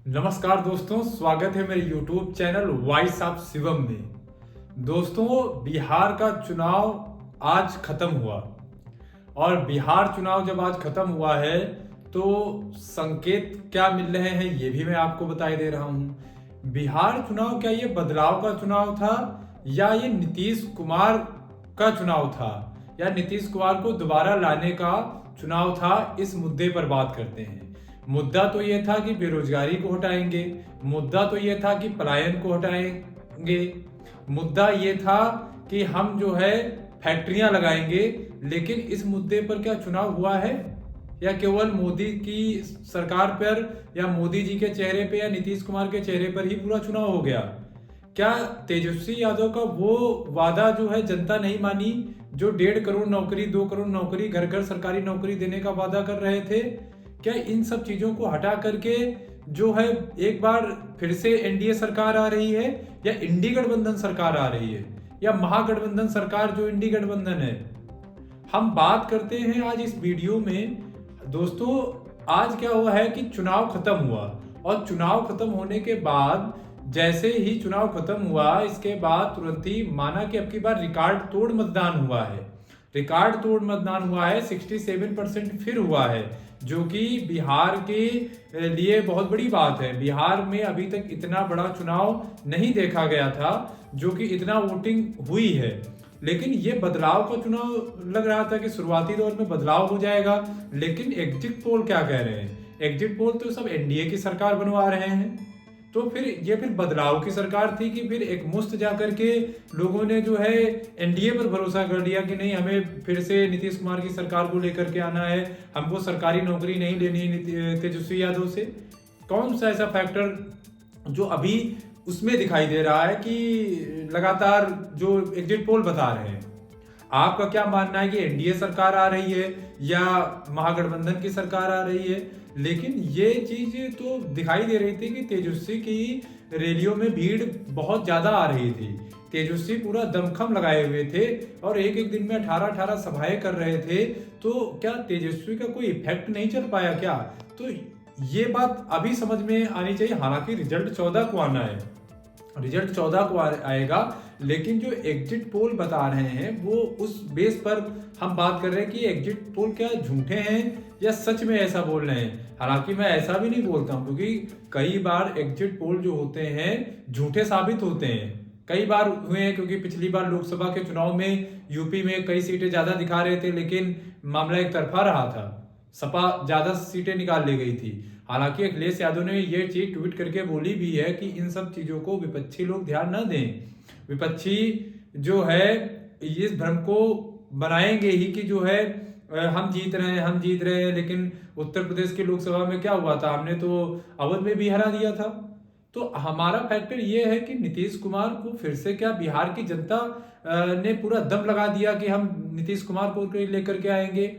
नमस्कार दोस्तों, स्वागत है मेरे YouTube channel voice of Shivam में। दोस्तों, बिहार का चुनाव आज खत्म हुआ और बिहार चुनाव जब आज खत्म हुआ है तो संकेत क्या मिल रहे हैं ये भी मैं आपको बताई दे रहा हूँ। बिहार चुनाव क्या ये बदलाव का चुनाव था या ये नीतीश कुमार का चुनाव था या नीतीश कुमार को दोबारा लाने का चुनाव था, इस मुद्दे पर बात करते हैं। मुद्दा तो ये था कि बेरोजगारी को हटाएंगे, मुद्दा तो ये था कि पलायन को हटाएंगे, मुद्दा ये था कि हम जो है फैक्ट्रियां लगाएंगे। लेकिन इस मुद्दे पर क्या चुनाव हुआ है या केवल मोदी की सरकार पर या मोदी जी के चेहरे पे या नीतीश कुमार के चेहरे पर ही पूरा चुनाव हो गया? क्या तेजस्वी यादव का वो वादा जो है जनता नहीं मानी, जो 1.5 करोड़ नौकरी 2 करोड़ नौकरी घर घर सरकारी नौकरी देने का वादा कर रहे थे? क्या इन सब चीजों को हटा करके जो है एक बार फिर से एनडीए सरकार आ रही है या इंडी गठबंधन सरकार आ रही है या महागठबंधन सरकार जो इंडी गठबंधन है? हम बात करते हैं आज इस वीडियो में। दोस्तों, आज क्या हुआ है कि चुनाव खत्म हुआ और चुनाव खत्म होने के बाद जैसे ही चुनाव खत्म हुआ इसके बाद तुरंत ही माना कि अब की बार रिकॉर्ड तोड़ मतदान हुआ है। रिकॉर्ड तोड़ मतदान हुआ है, 67% फिर हुआ है, जो कि बिहार के लिए बहुत बड़ी बात है। बिहार में अभी तक इतना बड़ा चुनाव नहीं देखा गया था जो कि इतना वोटिंग हुई है। लेकिन ये बदलाव का चुनाव लग रहा था कि शुरुआती दौर में बदलाव हो जाएगा, लेकिन एग्जिट पोल क्या कह रहे हैं? एग्जिट पोल तो सब एनडीए की सरकार बनवा रहे हैं। तो फिर बदलाव की सरकार थी कि फिर एक मुश्त जाकर के लोगों ने जो है एनडीए पर भरोसा कर लिया कि नहीं, हमें फिर से नीतीश कुमार की सरकार को लेकर के आना है, हमको सरकारी नौकरी नहीं लेनी है तेजस्वी यादव से। कौन सा ऐसा फैक्टर जो अभी उसमें दिखाई दे रहा है कि लगातार जो एग्जिट पोल बता रहे हैं? आपका क्या मानना है कि एनडीए सरकार आ रही है या महागठबंधन की सरकार आ रही है? लेकिन ये चीज तो दिखाई दे रही थी कि तेजस्वी की रैलियों में भीड़ बहुत ज्यादा आ रही थी। तेजस्वी पूरा दमखम लगाए हुए थे और एक एक दिन में 18-18 सभाएं कर रहे थे। तो क्या तेजस्वी का कोई इफेक्ट नहीं चल पाया क्या? तो ये बात अभी समझ में आनी चाहिए। हालांकि रिजल्ट 14 को आना है, रिजल्ट 14 को आएगा, लेकिन जो एग्जिट पोल बता रहे हैं वो उस बेस पर हम बात कर रहे हैं कि एग्जिट पोल क्या झूठे हैं या सच में ऐसा बोल रहे हैं। हालांकि मैं ऐसा भी नहीं बोलता हूं, क्योंकि कई बार एग्जिट पोल जो होते हैं झूठे साबित होते हैं। कई बार हुए हैं, क्योंकि पिछली बार लोकसभा के चुनाव में यूपी में कई सीटें ज्यादा दिखा रहे थे लेकिन मामला एक तरफा रहा था, सपा ज्यादा सीटें निकाल ले गई थी। हालांकि अखिलेश यादव ने ये चीज ट्वीट करके बोली भी है कि इन सब चीजों को विपक्षी लोग ध्यान न दें। विपक्षी जो है इस भ्रम को बनाएंगे ही कि जो है हम जीत रहे हैं। लेकिन उत्तर प्रदेश की लोकसभा में क्या हुआ था? हमने तो अवध में भी हरा दिया था। तो हमारा फैक्टर ये है कि नीतीश कुमार को फिर से क्या बिहार की जनता ने पूरा दम लगा दिया कि हम नीतीश कुमार को लेकर के आएंगे।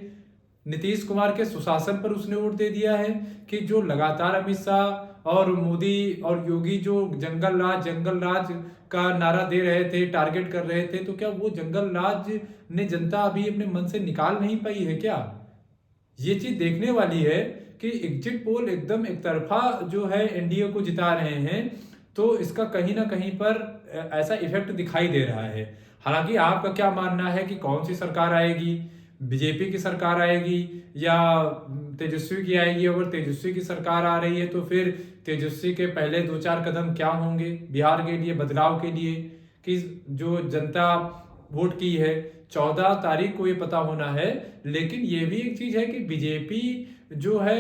नीतीश कुमार के सुशासन पर उसने वोट दे दिया है कि जो लगातार अमित शाह और मोदी और योगी जो जंगल राज का नारा दे रहे थे, टारगेट कर रहे थे, तो क्या वो जंगल राज ने जनता अभी अपने मन से निकाल नहीं पाई है क्या? ये चीज देखने वाली है कि एग्जिट पोल एकदम एक तरफा जो है एनडीए को जिता रहे हैं। तो इसका कहीं ना कहीं पर ऐसा इफेक्ट दिखाई दे रहा है। हालांकि आपका क्या मानना है कि कौन सी सरकार आएगी? बीजेपी की सरकार आएगी या तेजस्वी की आएगी? अगर तेजस्वी की सरकार आ रही है तो फिर तेजस्वी के पहले 2-4 कदम क्या होंगे बिहार के लिए, बदलाव के लिए, कि जो जनता वोट की है 14 तारीख को ये पता होना है। लेकिन ये भी एक चीज है कि बीजेपी जो है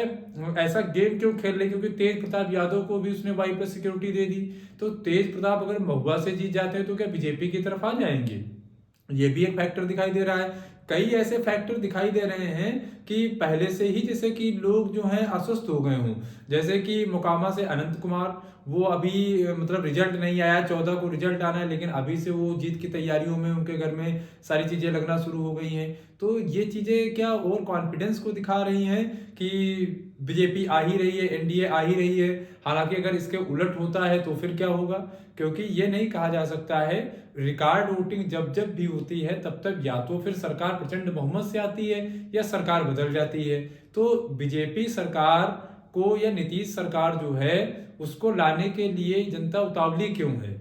ऐसा गेम क्यों खेल रही? क्योंकि तेज प्रताप यादव को भी उसने वाई पर सिक्योरिटी दे दी। तो तेज प्रताप अगर महुआ से जीत जाते हैं तो क्या बीजेपी की तरफ आ जाएंगे? ये भी एक फैक्टर दिखाई दे रहा है। कई ऐसे फैक्टर दिखाई दे रहे हैं कि पहले से ही जैसे कि लोग जो हैं अस्वस्थ हो गए हों। जैसे कि मोकामा से अनंत कुमार, वो अभी मतलब रिजल्ट नहीं आया, 14 को रिजल्ट आना है, लेकिन अभी से वो जीत की तैयारियों में उनके घर में सारी चीजें लगना शुरू हो गई हैं। तो ये चीजें क्या और कॉन्फिडेंस को दिखा रही हैं कि बीजेपी आ ही रही है, एनडीए आ ही रही है। हालांकि अगर इसके उलट होता है तो फिर क्या होगा? क्योंकि ये नहीं कहा जा सकता है। रिकॉर्ड वोटिंग जब जब भी होती है तब तक या तो फिर सरकार प्रचंड बहुमत से आती है या सरकार बदल जाती है। तो बीजेपी सरकार को या नीतीश सरकार जो है उसको लाने के लिए जनता उतावली क्यों है?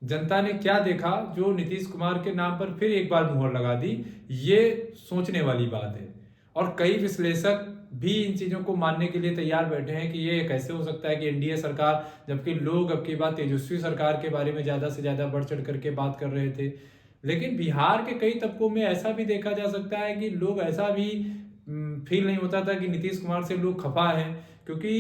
जनता ने क्या देखा जो नीतीश कुमार के नाम पर फिर एक बार मुहर लगा दी? ये सोचने वाली बात है। और कई विश्लेषक भी इन चीजों को मानने के लिए तैयार बैठे हैं कि ये कैसे हो सकता है कि एनडीए सरकार, जबकि लोग अब की बात तेजस्वी सरकार के बारे में ज्यादा से ज्यादा बढ़ चढ़ करके बात कर रहे थे। लेकिन बिहार के कई तबकों में ऐसा भी देखा जा सकता है कि लोग ऐसा भी फील नहीं होता था कि नीतीश कुमार से लोग खफा हैं, क्योंकि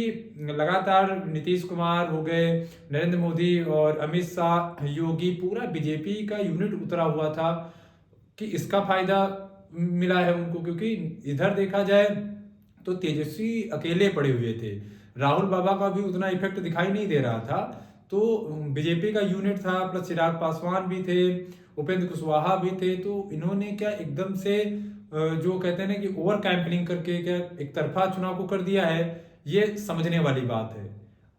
लगातार नीतीश कुमार हो गए, नरेंद्र मोदी और अमित शाह, योगी, पूरा बीजेपी का यूनिट उतरा हुआ था कि इसका फायदा मिला है उनको। क्योंकि इधर देखा जाए तो तेजस्वी अकेले पड़े हुए थे, राहुल बाबा का भी उतना इफेक्ट दिखाई नहीं दे रहा था। तो बीजेपी का यूनिट था, प्लस चिराग पासवान भी थे, उपेंद्र कुशवाहा भी थे। तो इन्होंने क्या एकदम से जो कहते हैं ना कि ओवर कैंपेनिंग करके क्या एक तरफा चुनाव को कर दिया है, ये समझने वाली बात है।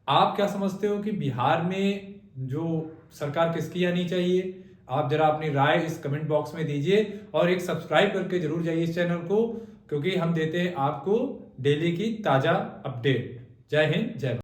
आप क्या समझते हो कि बिहार में जो सरकार किसकी आनी चाहिए? आप जरा अपनी राय इस कमेंट बॉक्स में दीजिए और एक सब्सक्राइब करके जरूर जाइए इस चैनल को, क्योंकि हम देते हैं आपको डेली की ताजा अपडेट। जय हिंद, जय भारत।